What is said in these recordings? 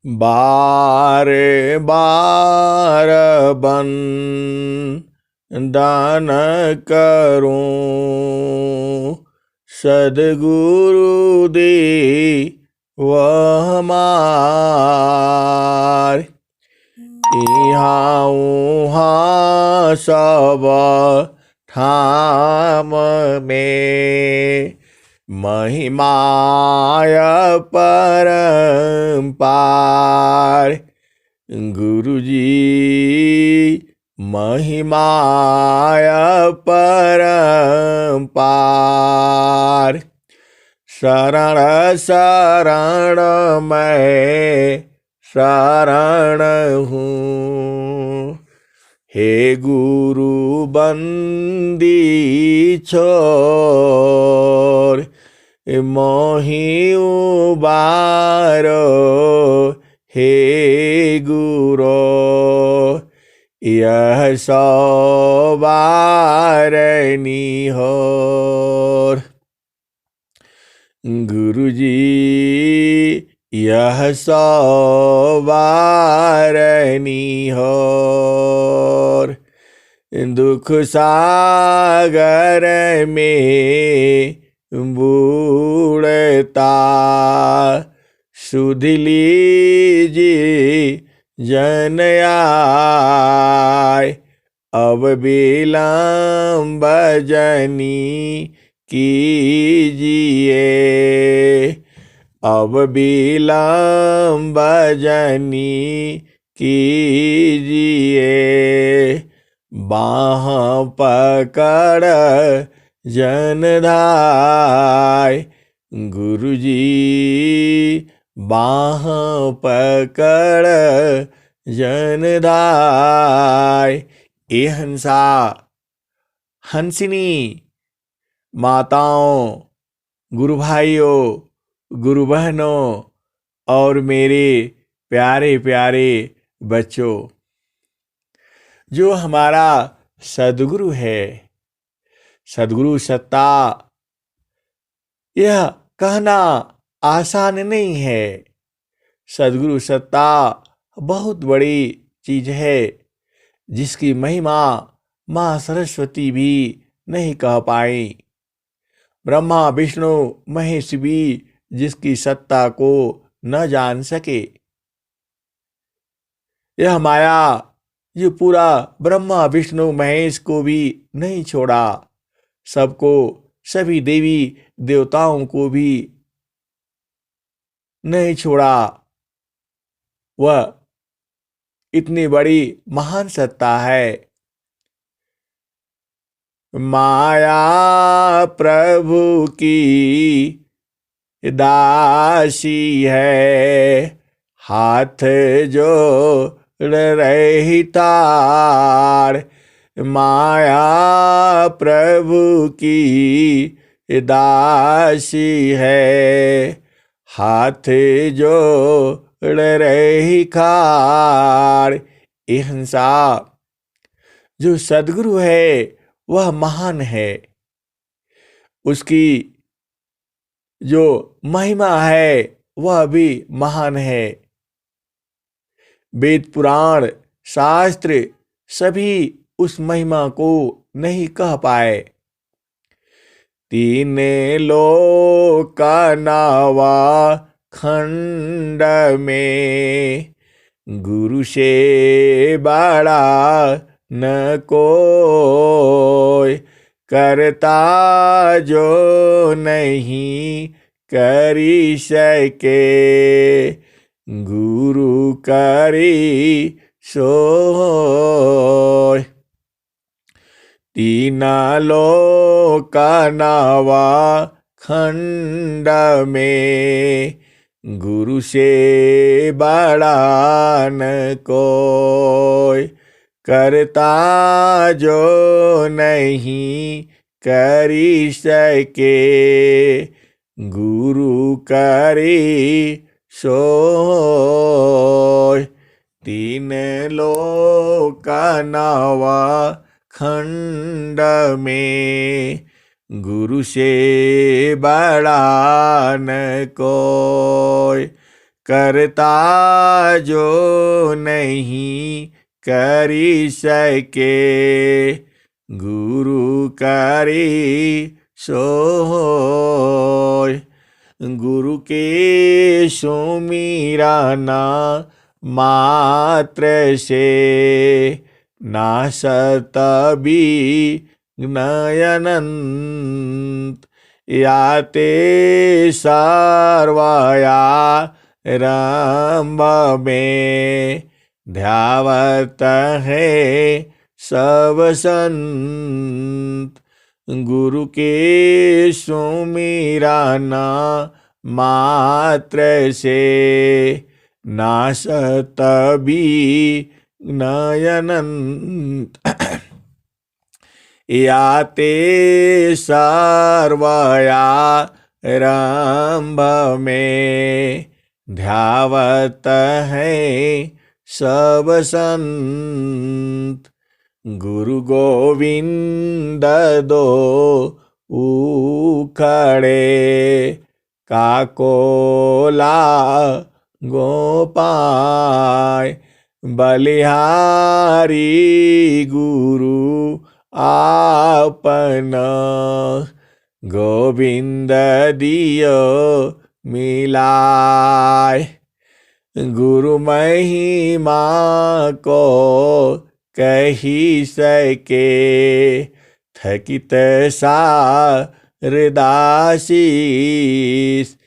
बार बार बन दान करूं सदगुरु दे वह हमार इहाँ उहाँ सब ठाम में महिमाय परम्पार गुरुजी महिमाय परम्पार शरण शरण मैं शरण हूँ हे गुरु बंदी छोर मोहि उबारो हे गुरो यह सवारनी होर गुरुजी यह सवारनी होर दुख सागर में बूढ़ता सुध लीजिए जन आय अब विलंब जनी कीजिए अब विलंब जनी कीजिए बाह पकड़ जनधाय गुरुजी बाह पकड़ जनधाय ए हंसा हंसिनी माताओं गुरु भाइयों गुरु बहनों और मेरे प्यारे प्यारे बच्चों जो हमारा सद्गुरु है सद्गुरु सत्ता यह कहना आसान नहीं है। सद्गुरु सत्ता बहुत बड़ी चीज है जिसकी महिमा माँ सरस्वती भी नहीं कह पाई। ब्रह्मा विष्णु महेश भी जिसकी सत्ता को न जान सके। यह माया ये पूरा ब्रह्मा विष्णु महेश को भी नहीं छोड़ा, सबको सभी देवी देवताओं को भी नहीं छोड़ा। वह इतनी बड़ी महान सत्ता है। माया प्रभु की दासी है, हाथ जोड़ रही तार। माया प्रभु की दासी है, हाथ जोड़ रही खार। ए हंसा जो सद्गुरु है वह महान है, उसकी जो महिमा है वह भी महान है। वेद पुराण शास्त्र सभी उस महिमा को नहीं कह पाए। तीन लोक नवा खंड में गुरु से बड़ा न कोई, करता जो नहीं करी सके, गुरु करी सोय। तीन लोक नवा खंड में गुरु से बड़ा न कोई, करता जो नहीं करी सके, गुरु करी सोय। तीन लोक नवा खंड में गुरु से बड़ा न कोई, करता जो नहीं करी सके, गुरु करी सो होय। गुरु के सुमिरा ना मात्र से, नाशत विघ्नयनंत। याते सर्वया रंभ में, ध्यावत है सब संत। गुरु के सुमिरा ना मात्र से, नाशत विघ्नयनंत। याते सर्वया रंभ में, ध्यावत है सब संत। गुरु गोविंद दो उखड़े, काकोला गोपाय। बलिहारी गुरु आपन, गोविंद दियो मिलाय। गुरु महिमा को कही सके, थकित सारदासीस।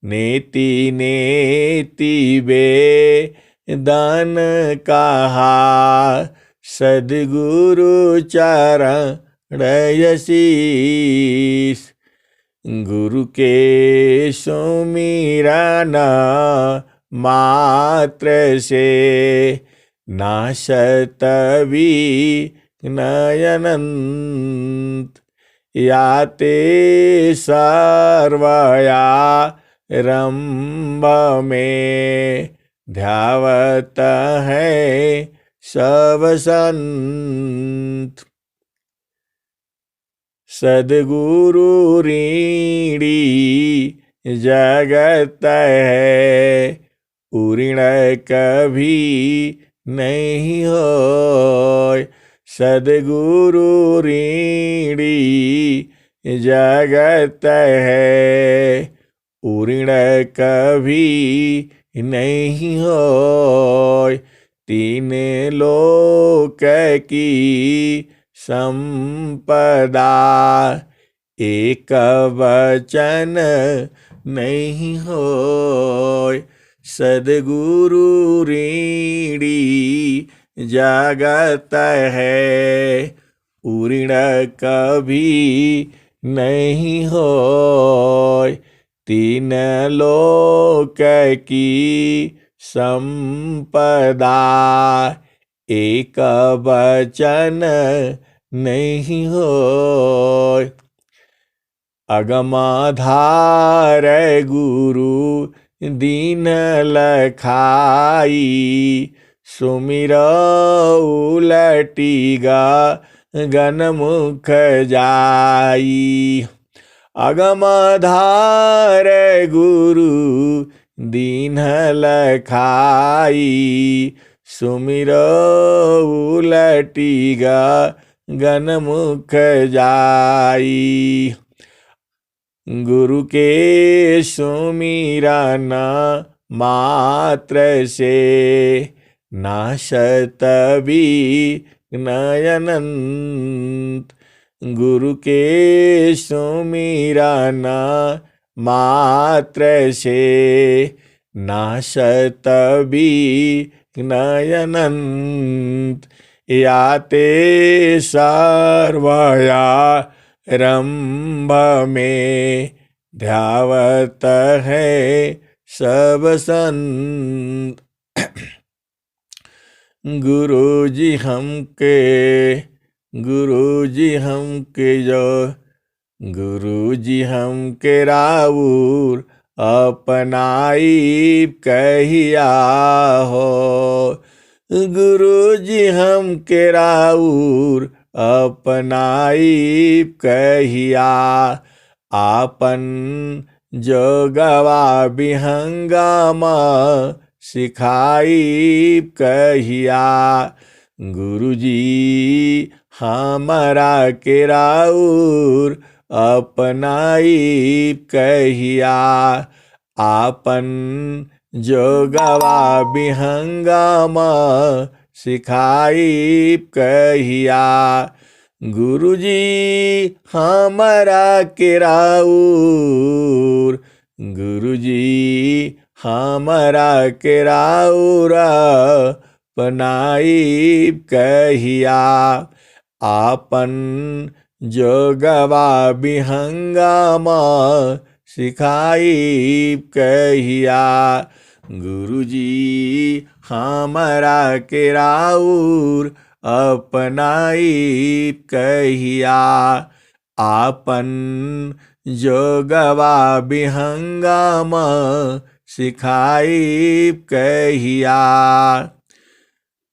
नेति नेति वेदन कहा, सद्गुरु चरण शीस। गुरु के सुमिरन मात्र से, नाशत विघ्नयनंत। याते सर्वया रंभ में, ध्यावत है सब संत। सद्गुरु ऋणी जगत है, ऋण कभी नहीं होय। सद्गुरु ऋणी जगत है, ऋण कभी नहीं होय। तीन लोक की संपदा, एक वचन नहीं होय। सद्गुरु ऋणी जगत है, ऋण कभी नहीं होय। तीन लोक की संपदा, एक वचन नहीं होय। अगमाधार गुरु दीन लखाई, सुमिरो उलटिगा गनमुख जाई। अगमाधार गुरु दीन लखाई, सुमिरो उलटिगा गनमुख जाई। गुरु के सुमिरन मात्र से, नाशत विघ्नयनंत। गुरु के सुमिरन मात्र से, नाशत विघ्नयनंत। याते सर्वया रंभ में, ध्यावत है सब संत। गुरुजी हमके जो, गुरुजी हमके राउर अपनाई कहिया हो। गुरुजी हमके राउर अपनाई कहिया, आपन जोगवा बिहंगामा सिखाई कहिया। गुरुजी हमरा के राउर अपनाई कहिया। आपन जोगवा बिहंगामा सिखाई कहिया। गुरुजी हमरा के राउर, गुरुजी हमरा के राउर अपनाई कहिया। आपन जोगवा बिहंगामा सिखाई कहिया। गुरुजी हमरा के राउर अपनाई कहिया। आपन जोगवा बिहंगामा सिखाई कहिया।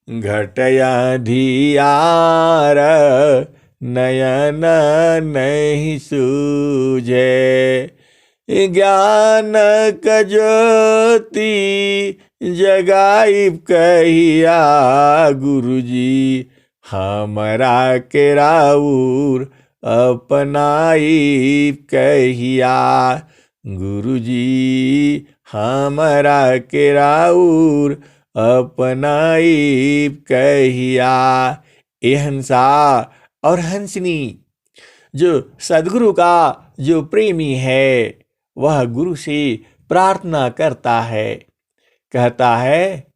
घटया धियार नयन नहीं सूझे। ज्ञान क ज्योति जगाई कहिया। गुरुजी हमरा के राउर अपनाई कहिया। गुरुजी हमरा के राउर अपनाई कहिया। ए हंसा और हंसनी, जो सदगुरु का जो प्रेमी है वह गुरु से प्रार्थना करता है, कहता है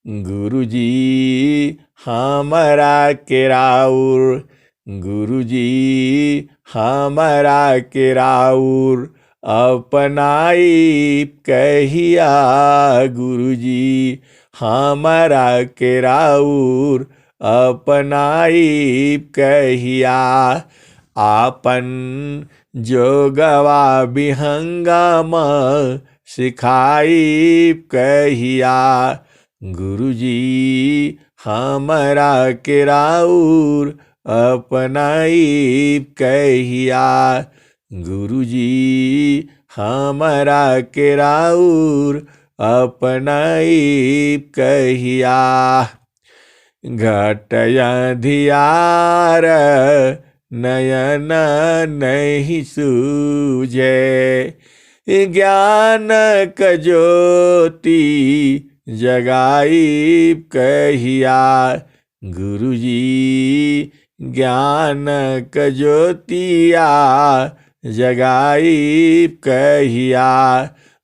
गुरुजी हमरा के राउर, गुरुजी हमरा के राउर अपनाई कहिया। गुरुजी हमरा के राउर अपनाई कहिया। आपन जोगवा बिहंगामा सिखाई कहिया। गुरुजी हमरा के राउर अपनाई कहिया। गुरुजी हमरा के राउर अपनाई कहिया। घटया धियार नयन नहीं सूझे। ज्ञान क ज्योति जगाई कहिया। गुरुजी ज्ञान क ज्योतिया जगाई कहिया।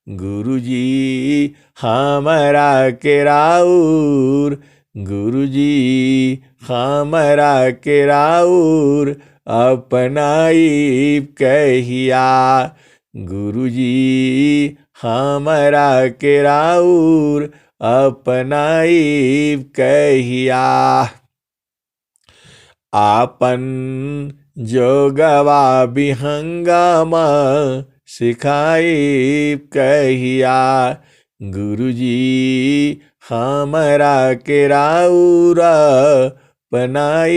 गुरुजी हमरा के राउर, गुरुजी हमरा के राउर अपनाई कहिया। गुरुजी हमरा के राउर अपनाई कहिया। आपन जोगवा बिहंगामा सिखाई कहिया। गुरुजी हमरा के राउर अपनाई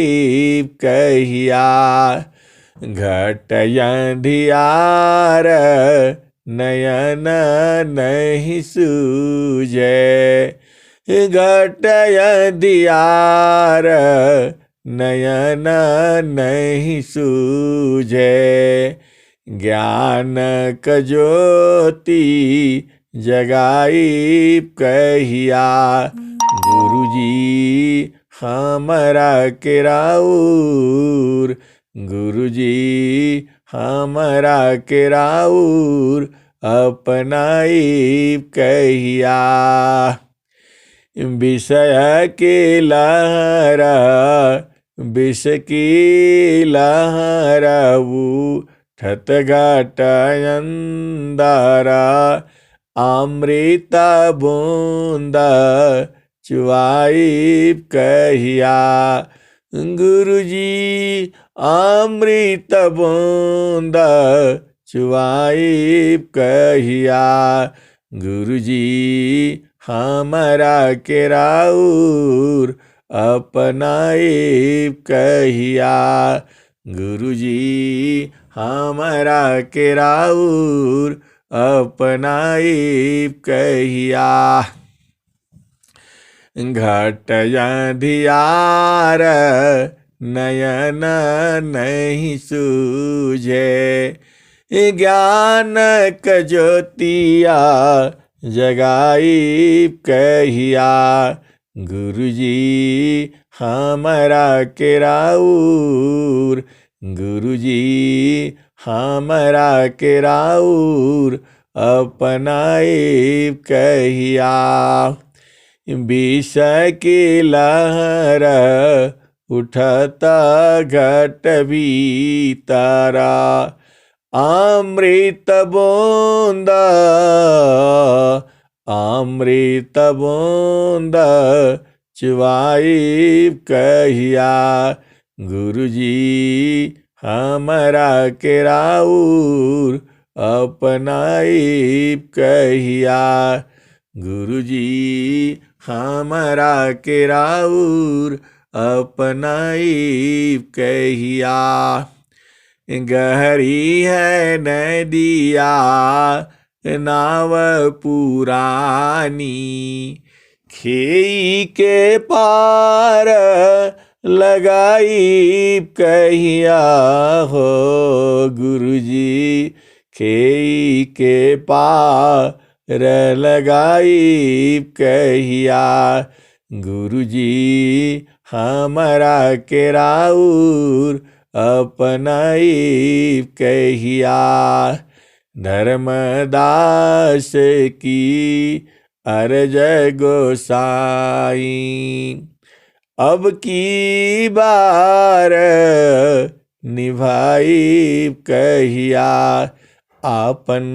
कहिया। घटया धियार नयन नहीं सूझे। घटया धियार नयन नहीं सूझे। ज्ञान क ज्योति जगाई कहिया। गुरुजी हमरा के राउर, गुरुजी हमरा के राउर अपनाई कहिया। विषय के लहरा विष की लहरा उठत घट अंदरा। अमृत बूंद चुआई कहिया। गुरुजी अमृत बूंद चुआई कहिया। गुरुजी हमरा के राउर अपनाई कहिया। गुरुजी हमरा के राउर अपनाई कहिया। घट अंधियार नयन नहीं सूझे, ज्ञान क ज्योतिया जगाई कहिया। गुरुजी हमरा के राउर, गुरुजी हमरा के राउर अपनाई कहिया। विष की लहर उठता घट भीतरा, अमृत बूंदा अमृत बूंदा चुवाई कहिया। गुरुजी हमरा के राउर अपनाई कहिया। गुरुजी हमरा के राउर अपनाई कहिया। गहरी है नदिया नाव पुरानी, खेई के पार लगाई कहिया हो। गुरुजी खेई के पार लगाई कहिया। गुरुजी हमरा के राउर अपनाई कहिया। धर्मदास की अर्ज गोसाई, अब की बार निभाई कहिया। आपन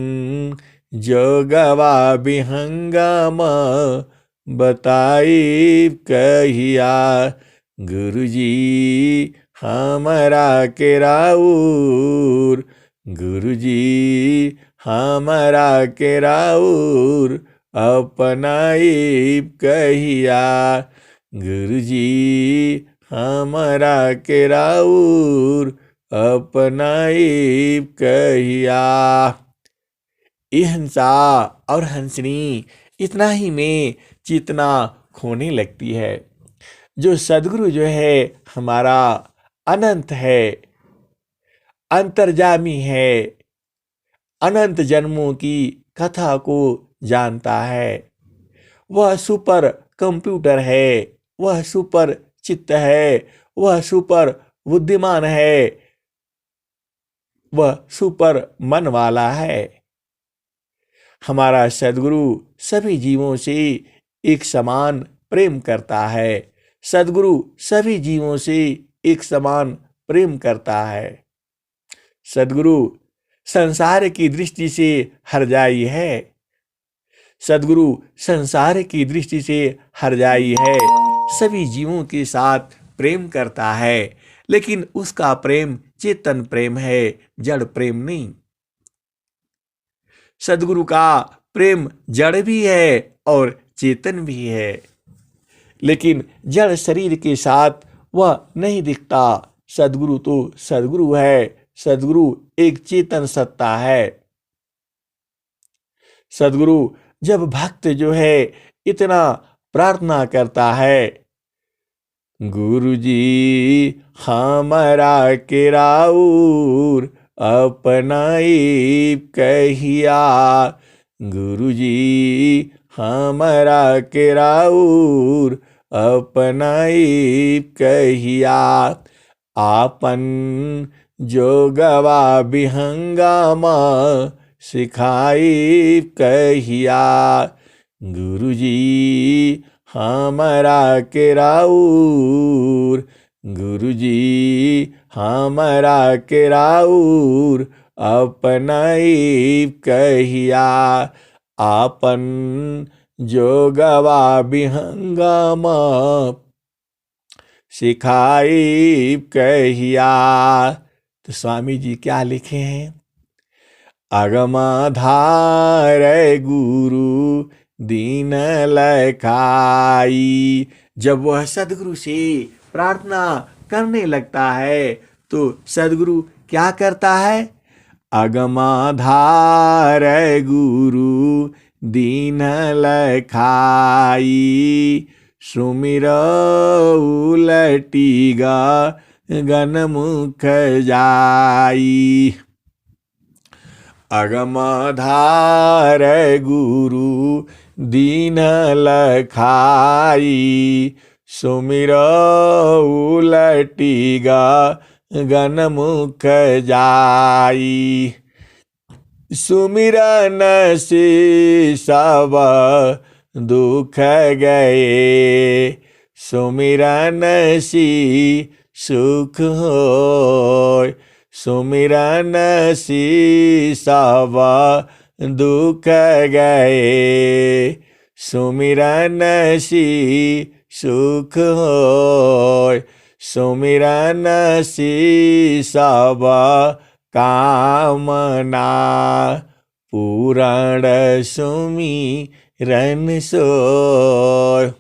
जोगवा विहंगमा बताई कहिया। गुरुजी हमरा के राउर, गुरुजी हमरा के राउर अपनाई कहिया। गुरुजी हमरा के राउर अपनाई कहिया। ये हंसा और हंसनी इतना ही में चेतना खोने लगती है। जो सदगुरु जो है हमारा अनंत है, अंतर्जामी है, अनंत जन्मों की कथा को जानता है। वह सुपर कंप्यूटर है, वह सुपर चित्त है, वह सुपर बुद्धिमान है, वह सुपर मन वाला है। हमारा सदगुरु सभी जीवों से एक समान प्रेम करता है। सदगुरु सभी जीवों से एक समान प्रेम करता है। सदगुरु संसार की दृष्टि से हरजाई है। सदगुरु संसार की दृष्टि से हरजाई है। सभी जीवों के साथ प्रेम करता है, लेकिन उसका प्रेम चेतन प्रेम है, जड़ प्रेम नहीं। सदगुरु का प्रेम जड़ भी है और चेतन भी है, लेकिन जड़ शरीर के साथ वह नहीं दिखता। सदगुरु तो सदगुरु है। सदगुरु एक चेतन सत्ता है। सदगुरु जब भक्त जो है इतना प्रार्थना करता है, गुरुजी हमरा के राउर अपनाई कहिया। गुरुजी हमरा के राउर अपनाई कहिया। आपन जोगवा विहंगमा सिखाई कहिया। गुरुजी हमरा के राउर, गुरुजी हमरा के राउर अपनाई कहिया। आपन जोगवा विहंगमा सिखाई कहिया। तो स्वामी जी क्या लिखे हैं? अगमाधार गुरु दीन लखाई। जब वह सदगुरु से प्रार्थना करने लगता है तो सदगुरु क्या करता है? अगमाधार गुरु दीन लखाई, सुमिर उलटिगा गनमुख जाई। अगमधार गुरु दीन लखाई, सुमिर उलटिगा गनमुख जाई। सुमिरन से सब दुख गए, सुमिरन सी सुख होय। सुमिरन सी सब दुख गए, सुमिरन सी सुख होय। सुमिरन सी सब कामना, पूरण सुमिरन सोय।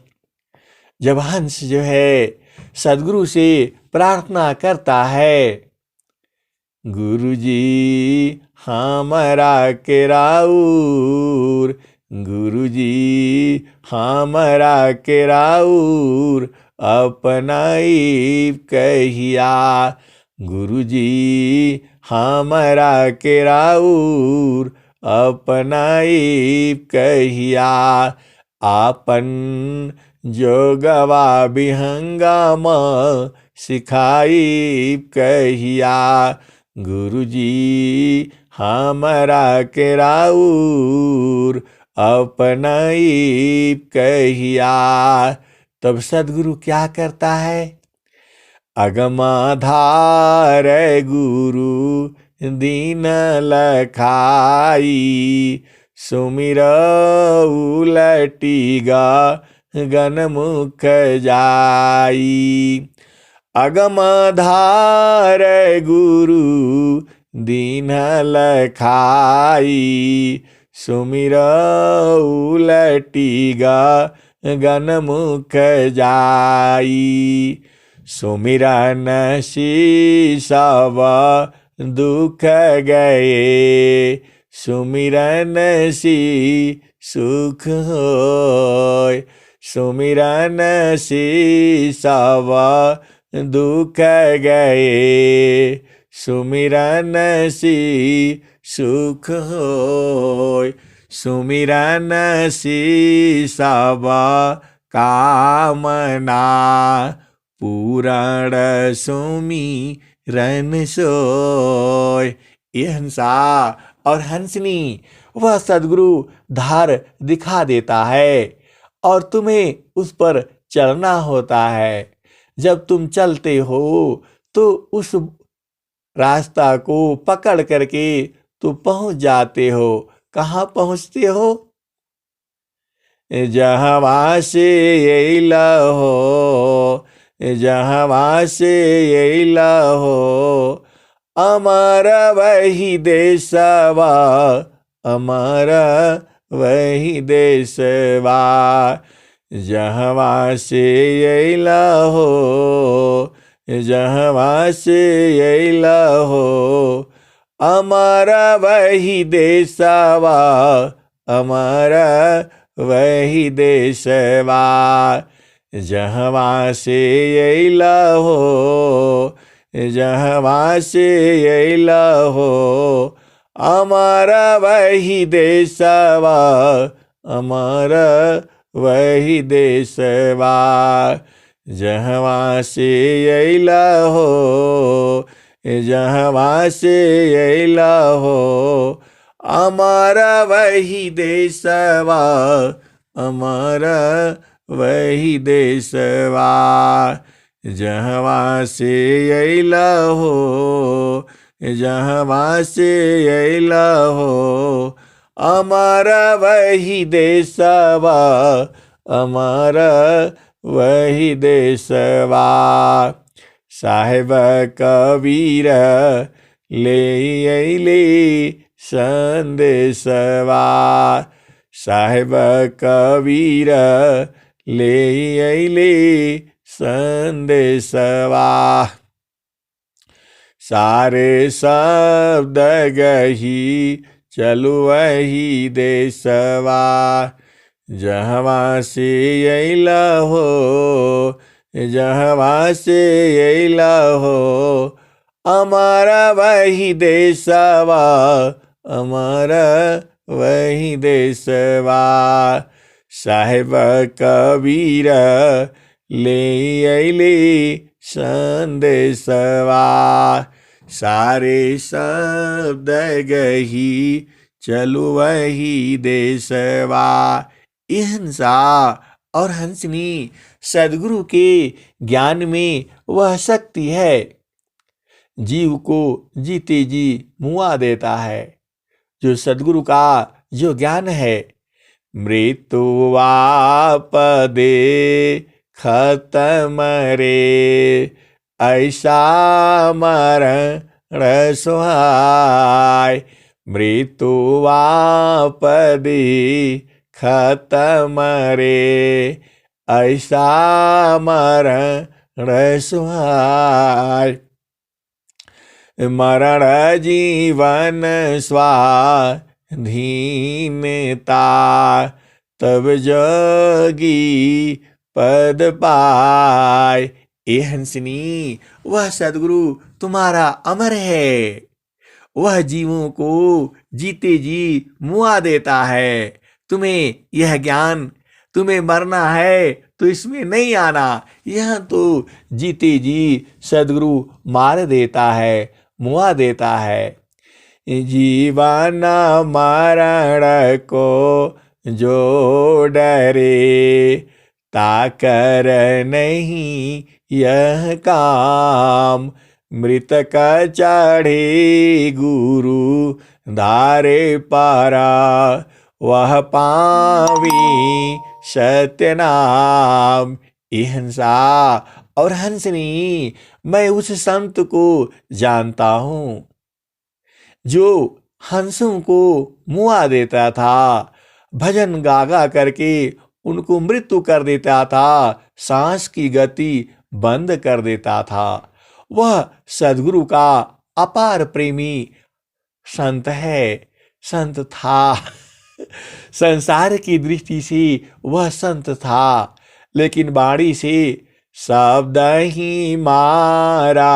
जब हंस जो है सदगुरु से प्रार्थना करता है, गुरुजी हमरा के राउर, गुरुजी हमरा के राउर अपनाई कहिया। गुरुजी हमरा के राउर अपनाई कहिया। आपन जोगवा विहंगम सिखाई कहिया। गुरुजी हमरा के राउर अपनाई कहिया। तब सदगुरु क्या करता है? अगमाधार गुरु दीन लखाई, सुमिर उलटिगा गनमुख जाई। अगमधार गुरु दीन लखाई, सुमिर उलटिगा गनमुख जाई। सुमिरन सी सब दुख गए, सुमिरन सी सुख होय। सुमिरन सी सब दुख गए, सुमिरन सी सुख होय। सुमिरन सी सब कामना, पूरण सुमिरन सोय। ये हंसा और हंसनी वह सदगुरु धार दिखा देता है और तुम्हें उस पर चलना होता है। जब तुम चलते हो तो उस रास्ता को पकड़ करके तुम पहुंच जाते हो। कहाँ पहुंचते हो? जहाँ से अइला हो, जहाँ से अइला हो, अमर वही देशवा, अमर वही देशवा। जहाँ से अइला हो, जहाँ से अइला हो, अमर वही देशवा, अमर वही देशवा। जहाँ से अइला हो, जहाँ से अइला हो, अमर वही देशवा, अमर वही देशवा। जहाँ से अइला हो, जहाँ से अइला हो, अमर वही देशवा, अमर वही देशवा। जहाँ से अइला हो, जहाँ से अइला हो, अमर वही देशवा, अमर वही देशवा। साहेब कबीर ले अइले संदेशवा, साहेब कबीर ले अइले संदेशवा। सारे शब्द गही चलु वही देशवा, जहवा से अइला हो, जहवा से अइला हो, हमारा वही देशवा, हमारा वही देशवा। साहेब कबीर ले अइले संदेशवा, सारे शब्द गही चलु वही देशवा। अहिंसा और हंसनी सद्गुरु के ज्ञान में वह शक्ति है, जीव को जीते जी मुआ देता है। जो सद्गुरु का जो ज्ञान है, मृत्यु आपदे खत्म रे, ऐसा मरण सुहाय, मृत्यु आपदे खत्म रे, ऐसा मरण सुहाय। मरण जीवन स्वाधीनता, तब जोगी पद पाय। ए हंसनी, वह सद्गुरु तुम्हारा अमर है, वह जीवों को जीते जी मुआ देता है। तुम्हें यह ज्ञान, तुम्हें मरना है तो इसमें नहीं आना, यह तो जीते जी सद्गुरु मार देता है, मुआ देता है। जीवन मरण को जो डरे, ताकर नहीं यह काम, मृतक चढ़े गुरु धारे पारा, वह पावी सत्य नाम। अहिंसा और हंसनी, मैं उस संत को जानता हूँ जो हंसों को मुआ देता था, भजन गागा करके उनको मृत्यु कर देता था, सांस की गति बंद कर देता था। वह सद्गुरु का अपार प्रेमी संत है, संत था। संसार की दृष्टि से वह संत था, लेकिन वाणी से शब्द ही मारा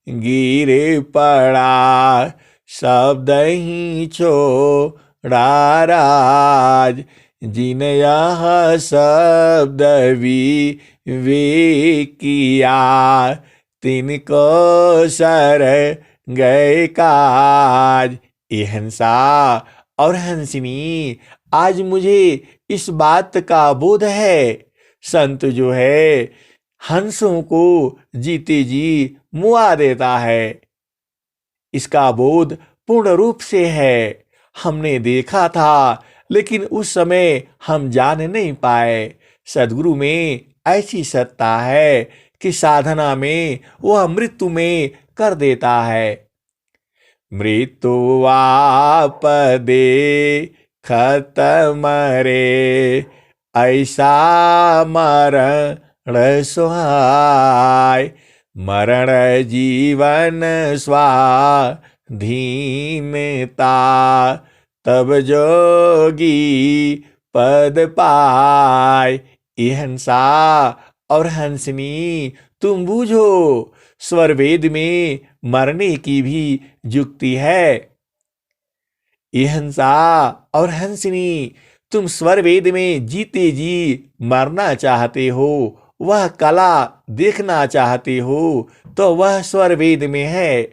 गिरे पड़ा, शब्द ही छोड़ा राज, जिन यह शब्द वे किया, तिनको सर गए काज। अहिंसा और हंसनी, आज मुझे इस बात का बोध है, संत जो है हंसों को जीते जी मुआ देता है, इसका बोध पूर्ण रूप से है। हमने देखा था, लेकिन उस समय हम जान नहीं पाए। सद्गुरु में ऐसी सत्ता है कि साधना में वह मृत्यु में कर देता है। मृत्यु आपदे खत्म रे, ऐसा मरण सुहाय, मरण जीवन स्वाधीनता, तब जोगी पद पाय। अहिंसा और हंसनी, तुम बूझो, स्वर वेद में मरने की भी युक्ति है। अहिंसा और हंसनी, तुम स्वर वेद में जीते जी मरना चाहते हो, वह कला देखना चाहते हो, तो वह स्वर वेद में है,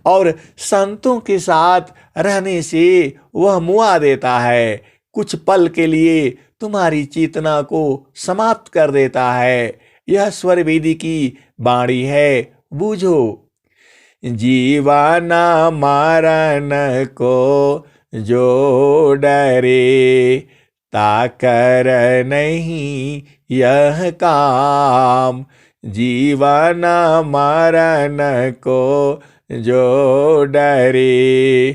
और संतों के साथ रहने से वह मुआ देता है। कुछ पल के लिए तुम्हारी चेतना को समाप्त कर देता है। यह स्वर वेदी की वाणी है, बूझो। जीवन मरण को जो डरे, ताकर नहीं यह काम, जीवन मरण को जो डरे,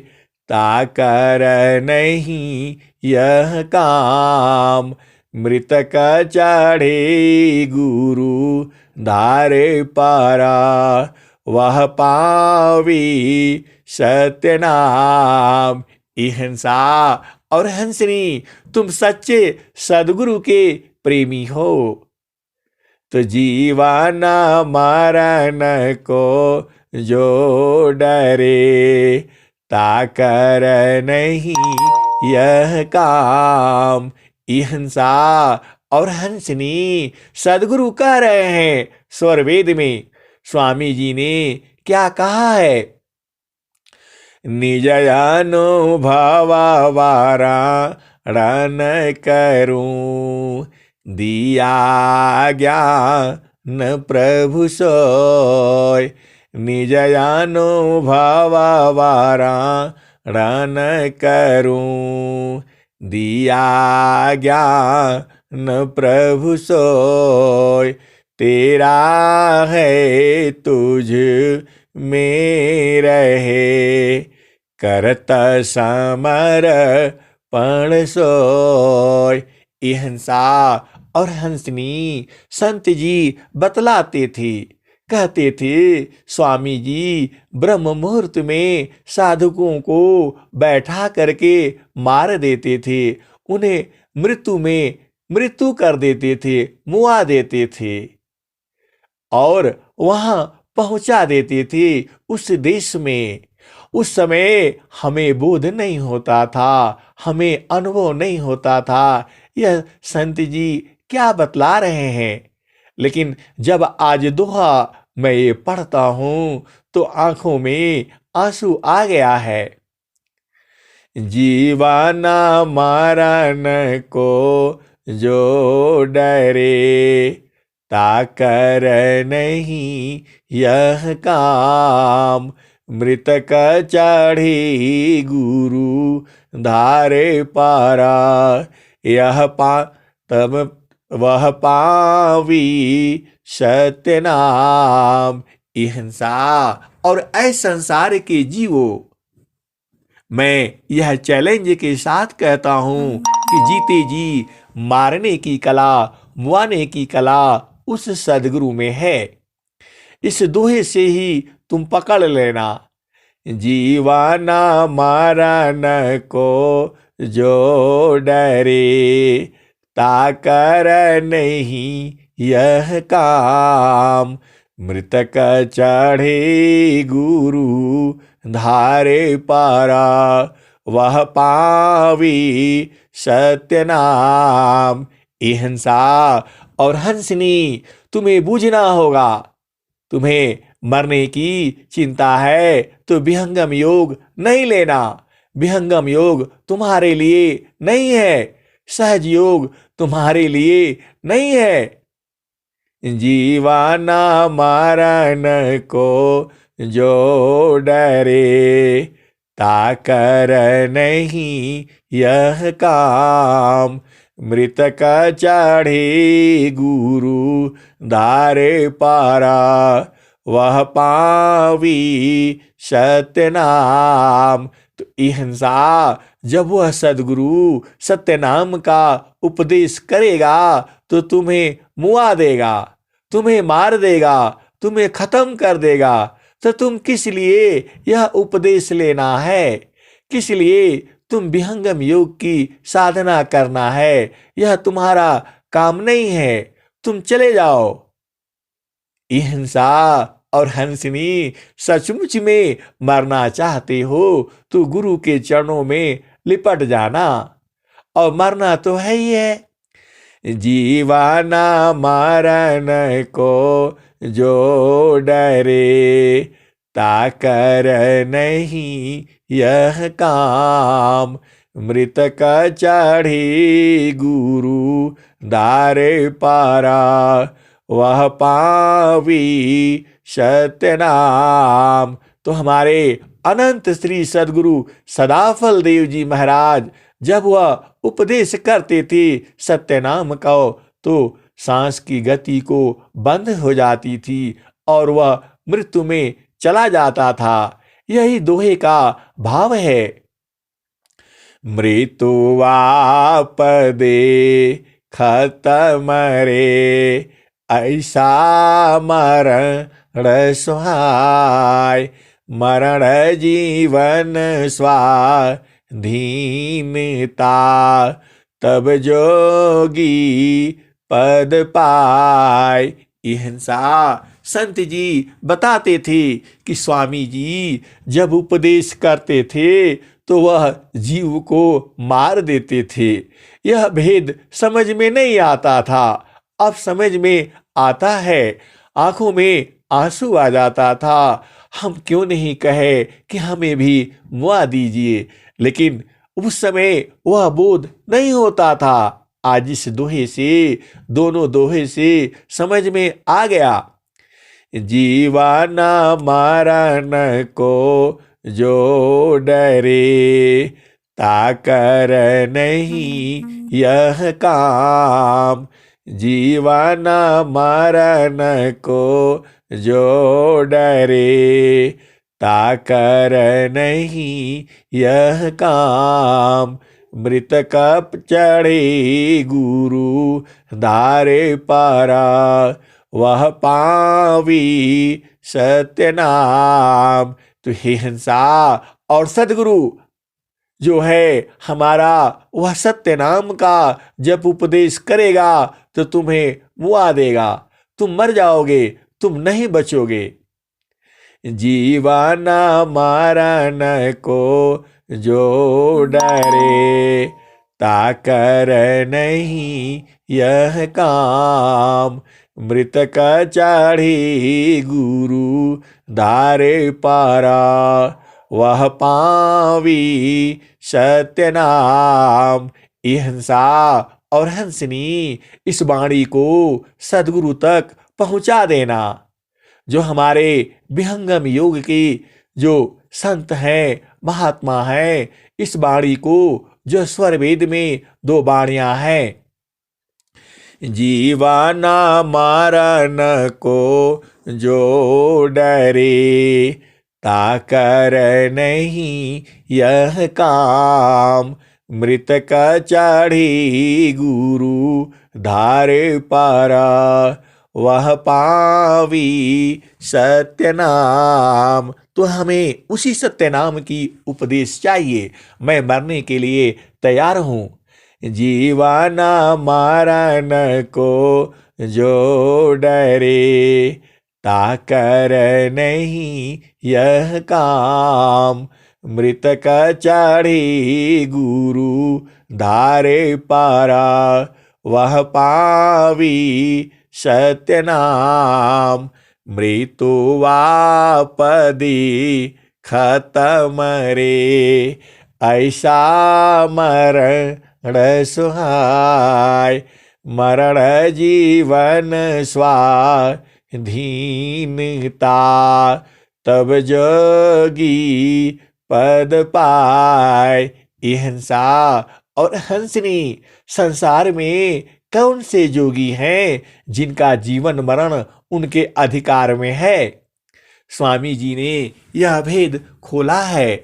ताकर नहीं यह काम, मृतक चढ़े गुरु धारे पारा, वह पावी सत्य नाम। हिंसा और हंसनी, तुम सच्चे सदगुरु के प्रेमी हो। तो जीवन मरण को जो डरे, ताकर नहीं यह काम। हिंसा और हंसनी, सदगुरु कह रहे हैं स्वरवेद में। स्वामी जी ने क्या कहा है? निज अनुभव वारण करूं, दिया ज्ञान प्रभु सोय। निज अनुभव वारण करूं, दिया ज्ञान प्रभु सोय। तेरा है तुझ में रहे, करत समर्पण सोय। हिंसा और हंसनी, संत जी बतलाते थे, कहते थे स्वामी जी ब्रह्म मुहूर्त में साधकों को बैठा करके मार देते थे, उन्हें मृत्यु में मृत्यु कर देते थे, मुआ देते थे और वहां पहुंचा देते थे उस देश में। उस समय हमें बोध नहीं होता था, हमें अनुभव नहीं होता था यह संत जी क्या बतला रहे हैं। लेकिन जब आज दोहा मैं ये पढ़ता हूं तो आंखों में आंसू आ गया है। जीवन मरण को जो डरे, ताकर नहीं यह काम। मृतक चढ़ी गुरु धारे पारा, यह तब वह पावी सत्य नाम। हिंसा और असंसार के जीवो, मैं यह चैलेंज के साथ कहता हूं कि जीते जी मारने की कला, मुआने की कला उस सदगुरु में है। इस दोहे से ही तुम पकड़ लेना। जीवन मरण को जो डरे, ताकर नहीं यह काम। मृतक चढ़े गुरु धारे पारा, वह पावी सत्य नाम। हिंसा और हंसनी, तुम्हें बूझना होगा। तुम्हें मरने की चिंता है तो विहंगम योग नहीं लेना। विहंगम योग तुम्हारे लिए नहीं है, सहज योग तुम्हारे लिए नहीं है। जीवन मरण को जो डरे, ताकर नहीं यह काम। मृतक चढ़े गुरु धारे पारा, वह पावी सत्य नाम। तो हिंसा, जब वह सदगुरु सत्य नाम का उपदेश करेगा तो तुम्हें मुआ देगा, तुम्हें मार देगा, तुम्हें खत्म कर देगा। तो तुम किस लिए यह उपदेश लेना है? किस लिए तुम विहंगम योग की साधना करना है? यह तुम्हारा काम नहीं है, तुम चले जाओ। हिंसा और हंसनी, सचमुच में मरना चाहते हो तो गुरु के चरणों में लिपट जाना, और मरना तो है ही है। जीवन मरण को जो डरे, ताकर नहीं यह काम। मृतक चढ़े गुरु धारे पारा, वह पावी सत्य नाम। तो हमारे अनंत श्री सद्गुरु सदाफल देव जी महाराज जब वह उपदेश करते थे सत्य नाम का, तो सांस की गति को बंद हो जाती थी और वह मृत्यु में चला जाता था। यही दोहे का भाव है। मृत्यु आपदे खत्म रे, ऐसा मरण सुहाय, मरण जीवन स्वाधीनता, तब जोगी पद पाय। अहिंसा संत जी बताते थे कि स्वामी जी जब उपदेश करते थे तो वह जीव को मार देते थे। यह भेद समझ में नहीं आता था, अब समझ में आता है। आंखों में आंसू आ जाता था। हम क्यों नहीं कहे कि हमें भी मुआ दीजिए, लेकिन उस समय वह बोध नहीं होता था। आज इस दोहे से, दोनों दोहे से समझ में आ गया। जीवन मरण को जो डरे, ताकर नहीं यह काम। जीवन मरण को जो डरे, ताकर नहीं यह काम। मृतक चढ़े गुरु धारे पारा, वह पावी सत्य नाम। तो हे हंसा और सदगुरु जो है हमारा, वह सत्य नाम का जब उपदेश करेगा तो तुम्हें मुआ देगा, तुम मर जाओगे, तुम नहीं बचोगे। जीवन मरण को जो डरे, ताकर नहीं यह काम। मृतक चढ़ी गुरु धारे पारा, वह पावी सत्य नाम। अहिंसा और हंसनी इस वाणी को सदगुरु तक पहुंचा देना। जो हमारे विहंगम योग के जो संत हैं, महात्मा हैं, इस वाणी को, जो स्वर वेद में 2 वाणियां हैं, जीवन मरण को जो डरे, ताकर नहीं यह काम। मृतक चढ़ी गुरु धारे पारा, वह पावी सत्य नाम। तो हमें उसी सत्य नाम की उपदेश चाहिए। मैं मरने के लिए तैयार हूँ। जीवन मरण को जो डरे, ताकर नहीं यह काम। मृतक चढ़ी गुरु धारे पारा, वह पावी सत्य नाम। मृत्यु वापदी खत्म रे, ऐसा मरण सुहाय। मरण जीवन स्वाधीनता, तब जोगी पद पाय। अहिंसा और हंसनी संसार में कौन से जोगी हैं जिनका जीवन मरण उनके अधिकार में है? स्वामी जी ने यह भेद खोला है।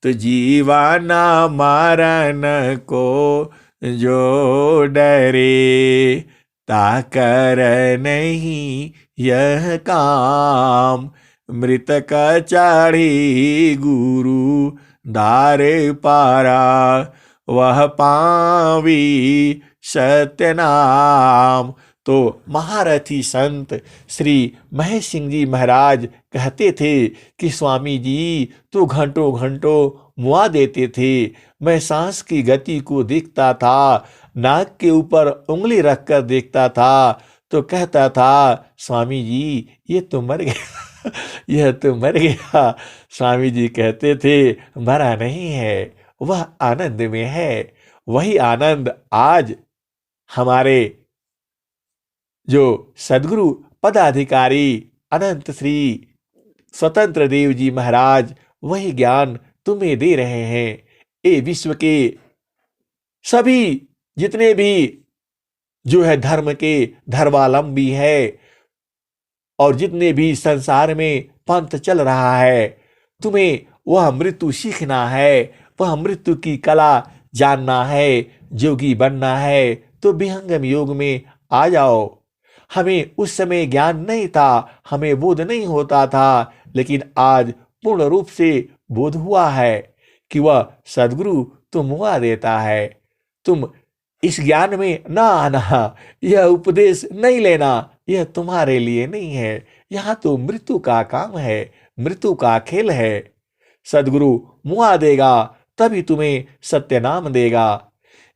तो जीवन मरण को जो डरे, ताकर नहीं यह काम। मृतक चढ़ी गुरु धारे पारा, वह पावी सत्य नाम। तो महारथी संत श्री महेश सिंह जी महाराज कहते थे कि स्वामी जी तो घंटों घंटों मुआ देते थे। मैं सांस की गति को देखता था, नाक के ऊपर उंगली रखकर देखता था, तो कहता था स्वामी जी ये तो मर गया यह तो मर गया। स्वामी जी कहते थे मरा नहीं है, वह आनंद में है। वही आनंद आज हमारे जो सदगुरु पदाधिकारी अनंत श्री स्वतंत्र देव जी महाराज वही ज्ञान तुम्हें दे रहे हैं। ये विश्व के सभी जितने भी जो है धर्म के धर्मावलंबी है और जितने भी संसार में पंथ चल रहा है, तुम्हें वह मृत्यु सीखना है, वह मृत्यु की कला जानना है, जोगी बनना है, तो विहंगम योग में आ जाओ। हमें उस समय ज्ञान नहीं था, हमें बोध नहीं होता था, लेकिन आज पूर्ण रूप से बोध हुआ है कि वह सद्गुरु तो मुआ देता है। तुम इस ज्ञान में ना आना, यह उपदेश नहीं लेना, यह तुम्हारे लिए नहीं है। यहाँ तो मृत्यु का काम है, मृत्यु का खेल है। सद्गुरु मुआ देगा, तभी तुम्हें सत्य नाम देगा।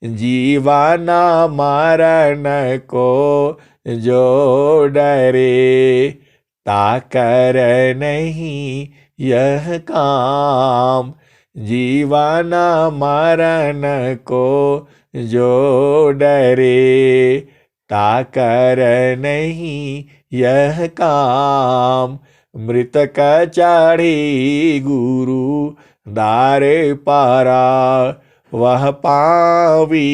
जीवन मरण को जो डरे, ताकर नहीं यह काम। जीवन मरण को जो डरे, ताकर नहीं यह काम। मृतक चढ़ी गुरु दारे पारा, वह पावी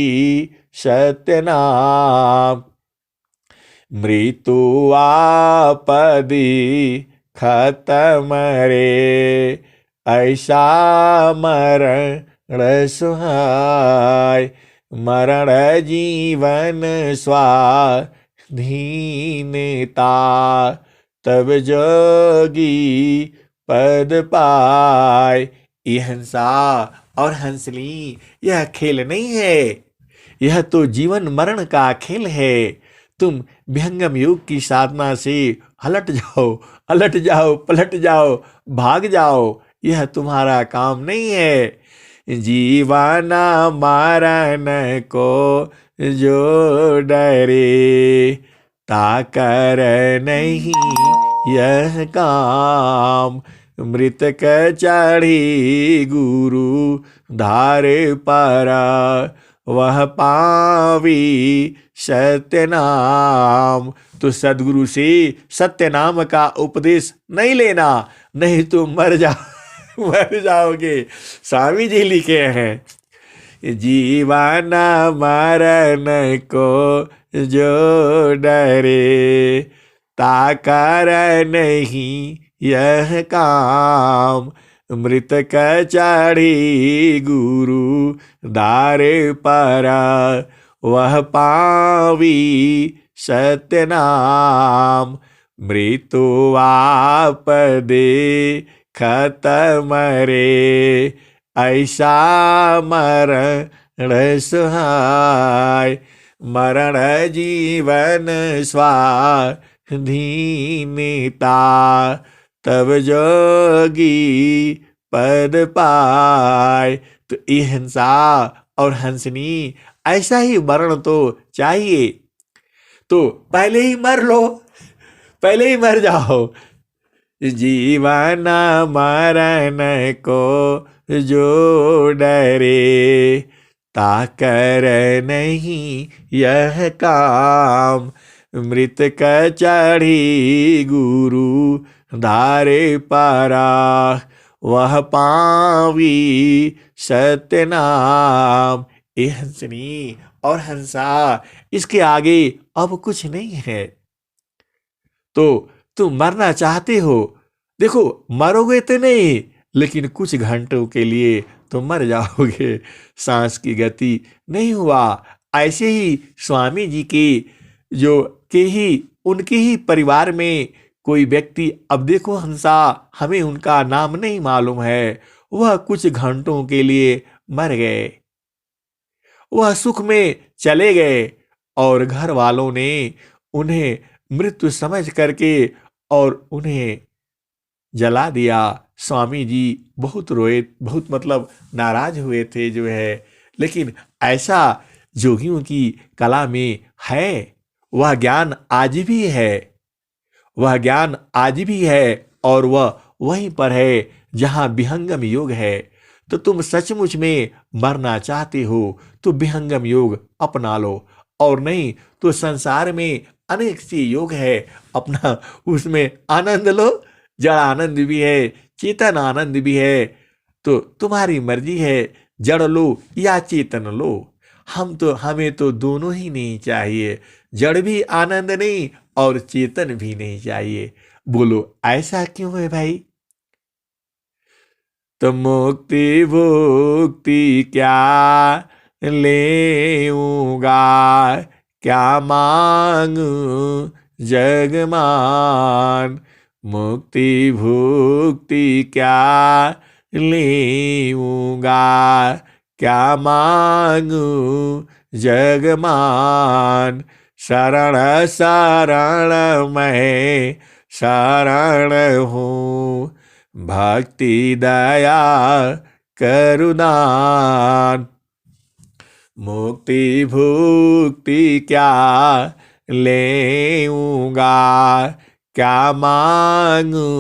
सत्य नाम। मृत्यु आपदी खत्म रे, ऐसा मरण सुहाय। मरण जीवन स्वाधीनता, तब जोगी पद पाय। यह हंसा और हंसली यह खेल नहीं है, यह तो जीवन मरण का खेल है। तुम विहंगम योग की साधना से हलट जाओ, अलट जाओ, पलट जाओ, भाग जाओ, यह तुम्हारा काम नहीं है। जीवन मरण को जो डरे, ताकर नहीं यह काम। मृतक चढ़ी गुरु धारे पारा, वह पावी सत्य नाम। तो सद्गुरु से सत्य नाम का उपदेश नहीं लेना, नहीं तो मर मर जाओगे। स्वामी जी लिखे हैं, जीवन मरण को जो डरे, ताकर नहीं यह काम। मृतक चढ़ी गुरु दारे पारा, वह पावी सत्य नाम। मृत्यु आपदे खत्म रे, ऐसा मरण सुहाय। मरण जीवन स्वाधीनता, तब जोगी पद पाय। तो ये हिंसा और हंसनी ऐसा ही मरण तो चाहिए, तो पहले ही मर लो, पहले ही मर जाओ। जीवन मरण को जो डरे, ताकर नहीं यह काम। मृतक चढ़ी गुरु धारे पारा, वह पावी सत्य नाम। ये हंसनी और हंसा, इसके आगे अब कुछ नहीं है। तो तुम मरना चाहते हो, देखो मरोगे तो नहीं, लेकिन कुछ घंटों के लिए तुम मर जाओगे। सांस की गति नहीं हुआ। ऐसे ही स्वामी जी के उनके ही परिवार में कोई व्यक्ति, अब देखो हंसा, हमें उनका नाम नहीं मालूम है, वह कुछ घंटों के लिए मर गए, वह सुख में चले गए, और घर वालों ने उन्हें मृत्यु समझ करके और उन्हें जला दिया। स्वामी जी बहुत रोए, बहुत मतलब नाराज हुए थे जो है। लेकिन ऐसा जोगियों की कला में है, वह ज्ञान आज भी है, वह ज्ञान आज भी है, और वह वहीं पर है जहां विहंगम योग है। तो तुम सचमुच में मरना चाहते हो तो विहंगम योग अपना लो, और नहीं तो संसार में अनेक सी योग है, अपना उसमें आनंद लो। जड़ आनंद भी है, चेतन आनंद भी है, तो तुम्हारी मर्जी है, जड़ लो या चेतन लो। हमें तो दोनों ही नहीं चाहिए, जड़ भी आनंद नहीं और चेतन भी नहीं चाहिए। बोलो ऐसा क्यों है भाई? तो मुक्ति भुक्ति क्या लेऊंगा, क्या मांगू जगमान। मुक्ति भुक्ति क्या लेऊंगा, क्या मांगू जगमान। शरण शरण मैं शरण हूँ, भक्ति दया करुणान। मुक्ति भुक्ति क्या लेऊंगा, क्या मांगू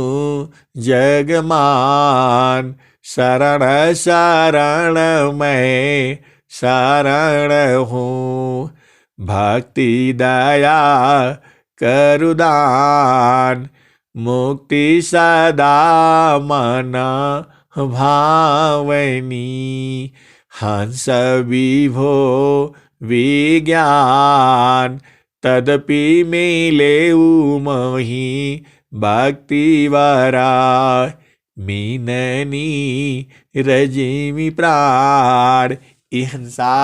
जगमान। शरण शरण मैं शरण हूँ, भक्ति दया करुणान। मुक्ति सदा मन भावनी, हंस विभो विज्ञान। तदपि मिलेऊ मोहि भक्ति वरा, मीननी रजिमि प्राण। ये हंसा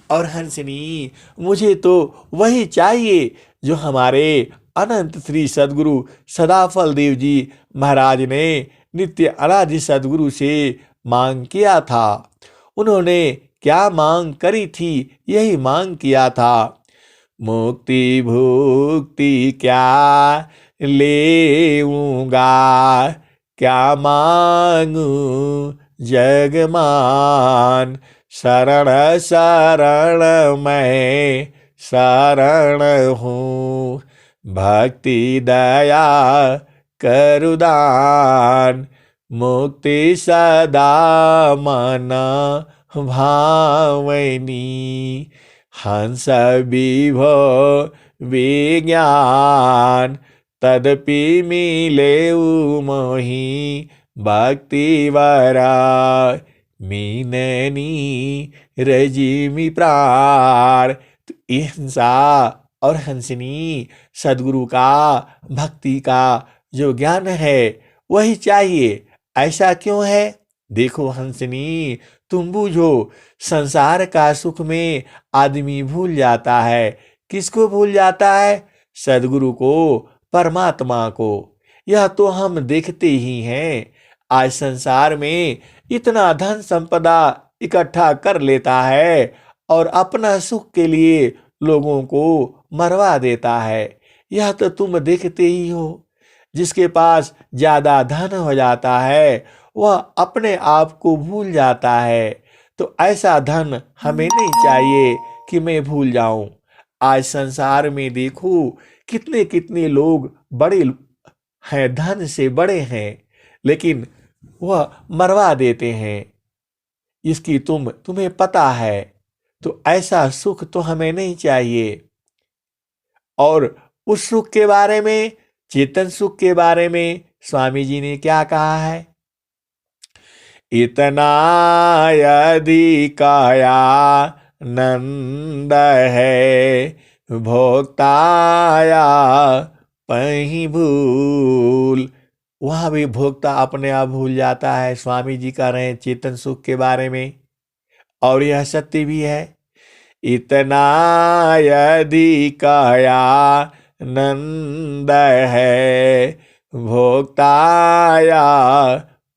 और हंसनी, मुझे तो वही चाहिए जो हमारे अनंत श्री सद्गुरु सदाफल देव जी महाराज ने नित्य अनादि सद्गुरु से मांग किया था। उन्होंने क्या मांग करी थी, यही मांग किया था। मुक्ति भुक्ति क्या लेऊंगा, क्या मांगू जगमान। शरण शरण मैं शरण हूँ, भक्ति दया करुदान। मुक्ति सदा मन भावनी, हंस विभो विज्ञान। तदपि मिलेऊ मोहि भक्ति वरा, मीननी रजिमि प्राण। तो ये हंसा और हंसनी सद्गुरु का भक्ति का जो ज्ञान है वही चाहिए। ऐसा क्यों है? देखो हंसनी, तुम बूझो, संसार का सुख में आदमी भूल जाता है। किसको भूल जाता है? सद्गुरु को, परमात्मा को। यह तो हम देखते ही हैं। आज संसार में इतना धन संपदा इकट्ठा कर लेता है और अपना सुख के लिए लोगों को मरवा देता है। यह तो तुम देखते ही हो। जिसके पास ज्यादा धन हो जाता है वह अपने आप को भूल जाता है। तो ऐसा धन हमें नहीं चाहिए कि मैं भूल जाऊं। आज संसार में देखो कितने कितने लोग बड़े हैं, धन से बड़े हैं, लेकिन वह मरवा देते हैं। इसकी तुम्हें पता है। तो ऐसा सुख तो हमें नहीं चाहिए। और उस सुख के बारे में, चेतन सुख के बारे में स्वामी जी ने क्या कहा है? इतना यदि काया नंद है, भोक्ताया पही भूल। वहां भी भोक्ता अपने आप भूल जाता है। स्वामी जी कह रहे हैं चेतन सुख के बारे में, और यह सत्य भी है। इतना यदि काया नंद है, भोक्ताया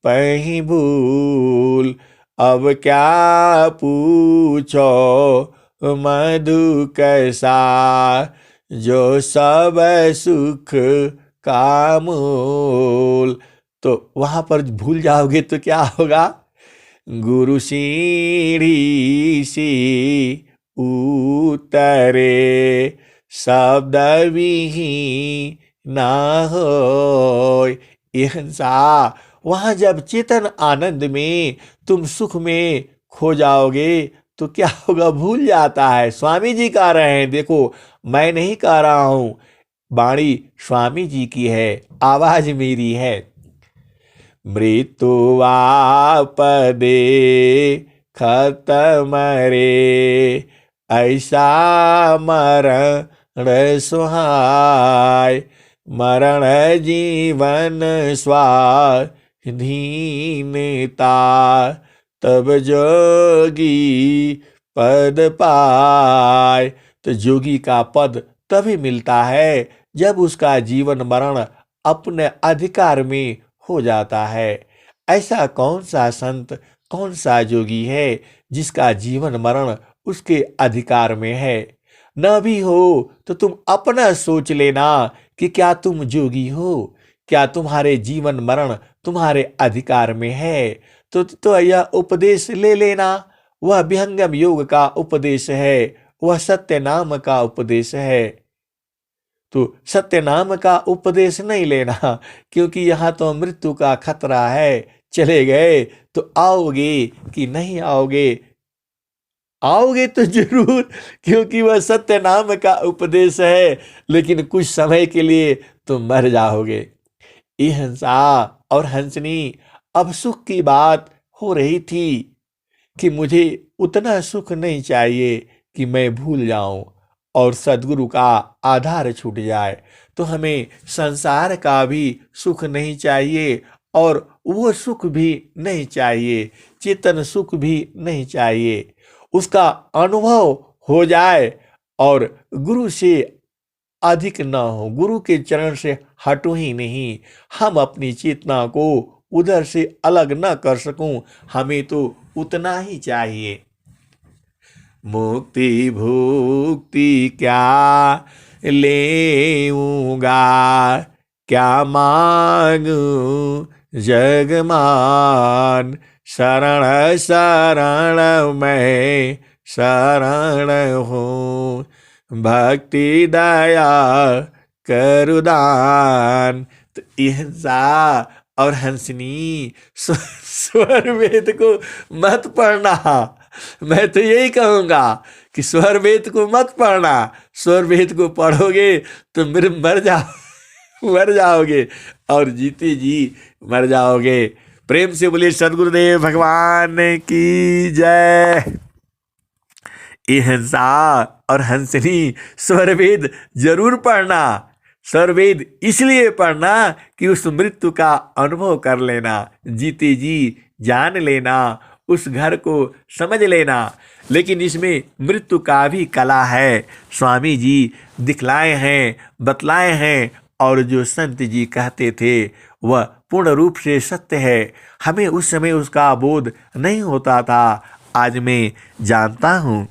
पही भूल। अब क्या पूछो मधु कैसा, जो सब सुख का मूल। तो वहां पर भूल जाओगे तो क्या होगा? गुरु सीढ़ी सी उतरे, शब्द विहीन ना होय। ये हंसा, वहां जब चेतन आनंद में तुम सुख में खो जाओगे तो क्या होगा? भूल जाता है। स्वामी जी कह रहे हैं, देखो मैं नहीं कह रहा हूं, वाणी स्वामी जी की है, आवाज मेरी है। मृत्युवापदे खत्म रे, ऐसा मरण सुहाय। मरण जीवन स्वाधीनता, तब जोगी पद पाय। तो जोगी का पद तभी मिलता है जब उसका जीवन मरण अपने अधिकार में हो जाता है। ऐसा कौन सा संत, कौन सा योगी है जिसका जीवन मरण उसके अधिकार में है? न भी हो तो तुम अपना सोच लेना कि क्या तुम योगी हो? क्या तुम्हारे जीवन मरण तुम्हारे अधिकार में है? तो यह उपदेश ले लेना। वह विहंगम योग का उपदेश है, वह सत्य नाम का उपदेश है। तो सत्य नाम का उपदेश नहीं लेना, क्योंकि यहाँ तो मृत्यु का खतरा है। चले गए तो आओगे कि नहीं आओगे? आओगे तो जरूर, क्योंकि वह सत्य नाम का उपदेश है, लेकिन कुछ समय के लिए तुम मर जाओगे। ये हंसा और हंसनी, अब सुख की बात हो रही थी कि मुझे उतना सुख नहीं चाहिए कि मैं भूल जाऊं और सद्गुरु का आधार छूट जाए। तो हमें संसार का भी सुख नहीं चाहिए और वो सुख भी नहीं चाहिए, चेतन सुख भी नहीं चाहिए। उसका अनुभव हो जाए और गुरु से अधिक न हो, गुरु के चरण से हटो ही नहीं। हम अपनी चेतना को उधर से अलग न कर सकूं, हमें तो उतना ही चाहिए। मुक्ति भुक्ति क्या लेऊंगा, क्या मांगू जगमान, शरण शरण मैं शरण हूँ, भक्ति दया करुदान। तो अहिंसा और हंसनी, स्वर वेद को मत पढ़ना। मैं तो यही कहूँगा कि स्वर वेद को मत पढ़ना। स्वर वेद को पढ़ोगे तो मर जाओगे और जीते जी मर जाओगे। प्रेम से बोलिए सद्गुरुदेव भगवान की जय। अहिंसा और हंसनी, स्वर वेद जरूर पढ़ना। स्वर वेद इसलिए पढ़ना कि उस मृत्यु का अनुभव कर लेना, जीते जी जान लेना, उस घर को समझ लेना। लेकिन इसमें मृत्यु का भी कला है, स्वामी जी दिखलाए हैं, बतलाए हैं, और जो संत जी कहते थे वह पूर्ण रूप से सत्य है। हमें उस समय उसका बोध नहीं होता था, आज मैं जानता हूँ।